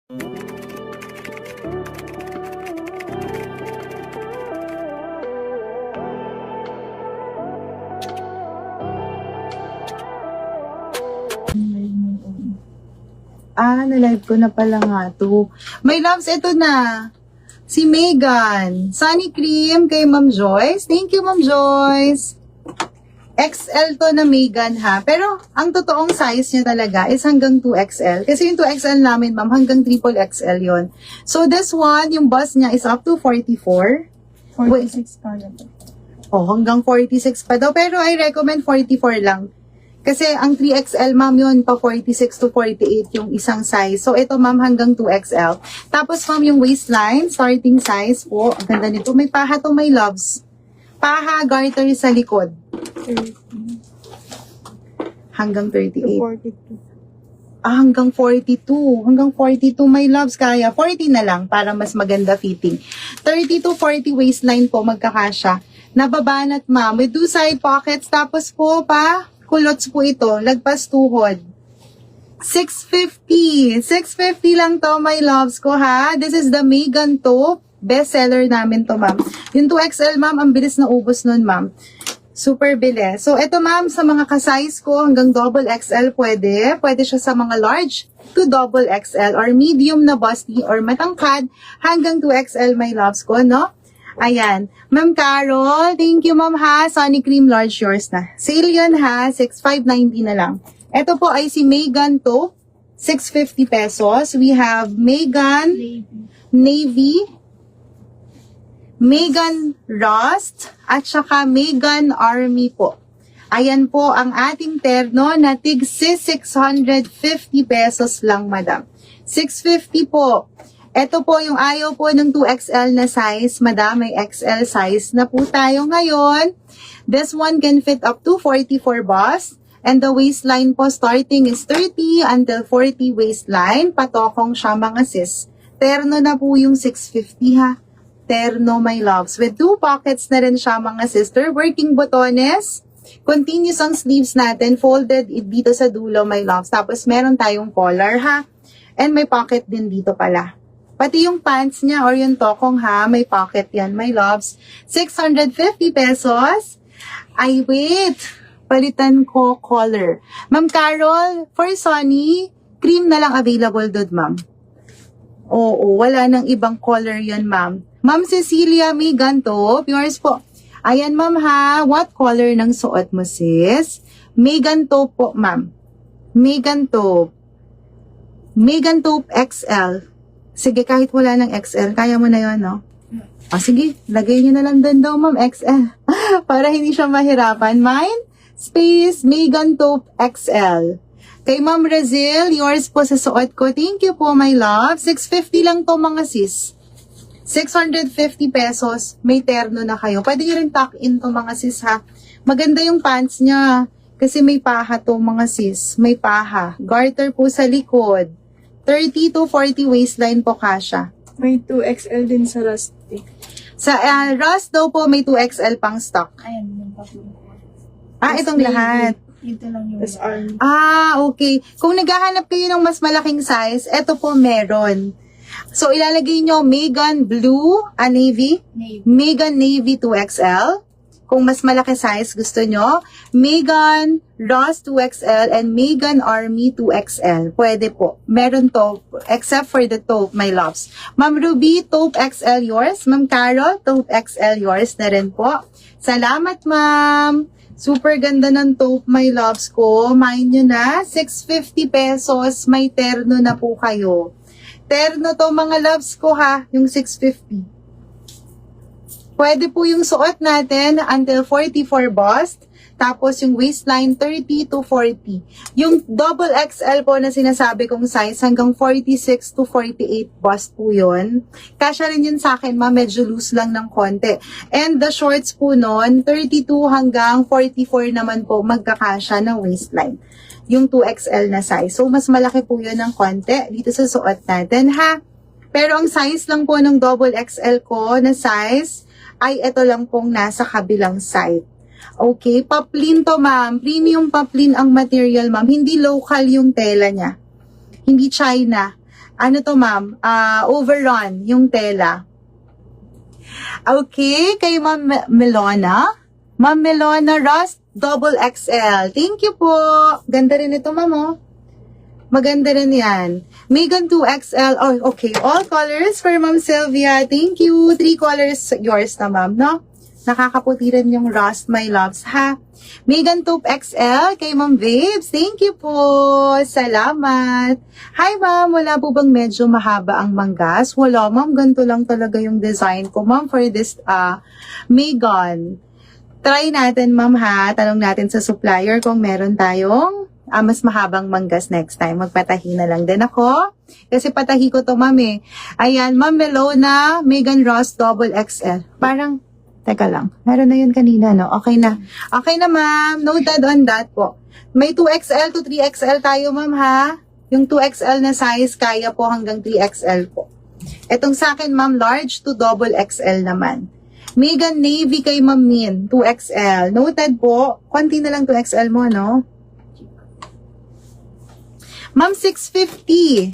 Na-live ko na pala nga to. My loves, ito na. Si Megan. Sunny Cream kay Ma'am Joyce. Thank you, Ma'am Joyce. XL to na Megan ha. Pero, ang totoong size niya talaga is hanggang 2XL. Kasi yung 2XL namin, ma'am, hanggang triple XL yon. So, this one, yung bust niya is up to 44. 46 pa lang. Oh, hanggang 46 pa daw. Pero I recommend 44 lang. Kasi ang 3XL, ma'am, yun, pa 46 to 48 yung isang size. So, ito, ma'am, hanggang 2XL. Tapos, ma'am, yung waistline, starting size po. Ang ganda nito. May paha to, my loves. Paha, garter sa likod. 30. Hanggang 38. 42. Hanggang 42. Hanggang 42, my loves, kaya. 40 na lang para mas maganda fitting. 30 to 40 waistline po, magkakasya. Nababanat, ma'am. With 2 side pockets. Tapos po, kulots po ito. Lagpas tuhod. 650. 650 lang to, my loves ko, ha. This is the Megan taupe. Best seller namin to, ma'am. Yung 2XL, ma'am, ang bilis na ubos nun, ma'am. Super bilis. So, ito, ma'am, sa mga ka-size ko, hanggang double XL pwede. Pwede siya sa mga large to double XL or medium na busty or matangkad hanggang 2XL, my loves ko, no? Ayan. Ma'am Carol, thank you, ma'am, ha. Sunny Cream large yours na. Sale yun, ha. 6,590 na lang. Ito po ay si Megan to. 650 pesos. We have Megan Navy, Megan Rust, at saka Megan Army po. Ayan po ang ating terno na tig 650 pesos lang, madam. 650 po. Ito po yung ayaw po ng 2XL na size. Madam, may XL size na po tayo ngayon. This one can fit up to 44 bust. And the waistline po starting is 30 until 40 waistline. Patokong siya, mga sis. Terno na po yung 650, ha. Terno, my loves. With 2 pockets na rin siya, mga sister. Working botones. Continuous ang sleeves natin. Folded dito sa dulo, my loves. Tapos meron tayong collar, ha. And may pocket din dito pala. Pati yung pants niya or yung tokong, ha, may pocket yan, my loves. 650 pesos. Ay, wait. Palitan ko color. Ma'am Carol, for Sunny, cream na lang available doon, ma'am. Oo, wala nang ibang color yan, ma'am. Ma'am Cecilia, may ganto. Yours po. Ayan, ma'am, ha. What color ng suot mo, sis? May ganto po, ma'am. May ganto. Megan taupe XL. Sige, kahit wala ng XL, kaya mo na yun, no? Sige, lagay niyo na lang din daw, ma'am, XL. Para hindi siya mahirapan. Mine, space, Megan taupe XL. Kay Ma'am Razil, yours po sa suot ko. Thank you po, my love. 650 lang to, mga sis. 650 pesos, may terno na kayo. Pwede nyo rin tuck in to, mga sis, ha. Maganda yung pants niya. Kasi may paha to, mga sis. May paha. Garter po sa likod. 30 to 40 waistline po kasha. May 2XL din sa Rusty. Sa Rust daw po may 2XL pang stock. Ayan, yung papo. Itong lahat. Ito lang yung Army. Okay. Kung naghahanap kayo ng mas malaking size, eto po meron. So, ilalagay nyo Megan Blue, Navy. Megan Navy 2XL. Kung mas malaki size gusto nyo, Megan Rust 2XL and Megan Army 2XL. Pwede po. Meron to, except for the taupe, my loves. Ma'am Ruby, taupe XL yours. Ma'am Carol, taupe XL yours na rin po. Salamat, ma'am. Super ganda ng taupe, my loves ko. Mind nyo na, 650 pesos. May terno na po kayo. Terno to, mga loves ko, ha, yung 650. Pwede po yung suot natin until 44 bust. Tapos yung waistline 30 to 40. Yung double XL po na sinasabi kong size hanggang 46 to 48 bust po yun. Kasya rin yun sa akin, ma, medyo loose lang ng konti. And the shorts po nun, 32 hanggang 44 naman po magkakasya ng waistline. Yung 2XL na size. So mas malaki po yun ng konti dito sa suot natin, ha. Pero ang size lang po ng double XL ko na size ay ito lang pong nasa kabilang side. Okay, poplin to, ma'am. Premium poplin ang material, ma'am. Hindi local yung tela niya. Hindi China. Ano to, ma'am? Overrun, yung tela. Okay, kay Ma'am Melona. Ma'am Melona, Rust, double XL. Thank you po. Ganda rin ito, ma'am, oh. Maganda rin yan. Megan 2XL. Oh, okay. All colors for Ma'am Sylvia. Thank you. 3 colors yours na, ma'am, no? Nakakaputi rin yung Rust, my loves, ha? Megan Taupe XL kay Ma'am Vibes. Thank you po. Salamat. Hi, ma'am. Wala po bang medyo mahaba ang manggas? Wala, ma'am. Ganito lang talaga yung design ko, ma'am, for this Megan. Try natin, ma'am, ha? Tanong natin sa supplier kung meron tayong mas mahabang manggas next time. Magpatahi na lang din ako. Kasi patahi ko to, ma'am, eh. Ayan, Ma'am Melona, Megan Ross, double XL. Parang, teka lang. Meron na yun kanina, no? Okay na. Okay na, ma'am. Noted on that po. May 2XL to 3XL tayo, ma'am, ha? Yung 2XL na size, kaya po hanggang 3XL po. Etong sa akin, ma'am, large to double XL naman. Megan Navy kay Ma'am Min, 2XL. Noted po. Konti na lang 2XL mo, no? Ma'am, 650.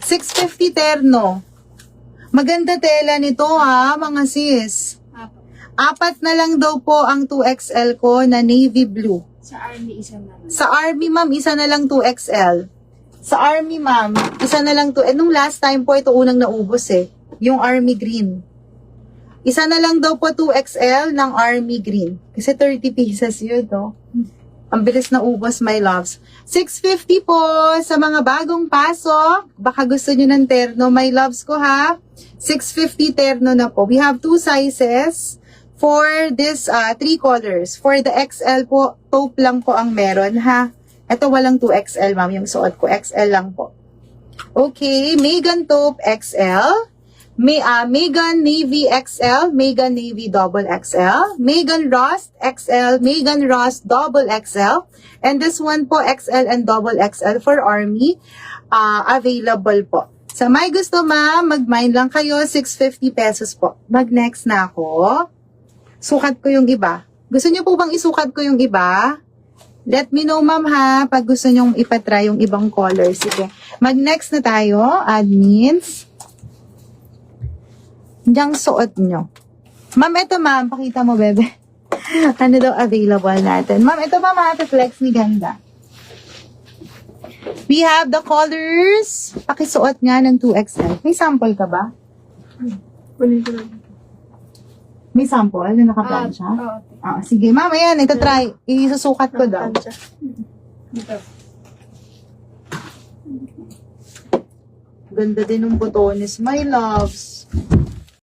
650 terno. Maganda tela nito, ha, mga sis. Apat na lang daw po ang 2XL ko na navy blue. Sa Army, isa na lang. Sa Army, ma'am, isa na lang 2XL. Sa Army, ma'am, isa na lang nung last time po, ito unang naubos, eh. Yung Army green. Isa na lang daw po 2XL ng Army green. Kasi 30 pieces yun, no? Ang bilis na ubos, my loves. 650 po sa mga bagong pasok. Baka gusto nyo ng terno, my loves ko, ha? 650 terno na po. We have 2 sizes for this 3 colors. For the XL po, taupe lang po ang meron, ha? Ito walang 2XL, ma'am. Yung suot ko, XL lang po. Okay, Megan Taupe XL. Megan Navy XL, Megan Navy double XL, Megan Rust XL, Megan Rust double XL, and this one po XL and double XL for Army, available po. Sa may gusto, ma'am, mag-mind lang kayo, 650 pesos po. Mag-next na ako. Sukat ko yung iba. Gusto niyo po bang isukat ko yung iba? Let me know, ma'am, ha, pag gusto niyo ipatry yung ibang colors. Sige. Mag-next na tayo, admins. Diyang suot nyo. Ma'am, ito, ma'am. Pakita mo, bebe. Ano daw available natin? Ma'am, ito, ma'am, ha. Flex ni ganda. We have the colors. Pakisuot nga ng 2XL. May sample ka ba? Kunin ko lang. May sample na nakaplansya? Oo. Sige, ma'am. Ayan, ito try. Isusukat ko daw. Dito. Ganda din ng botones. My loves.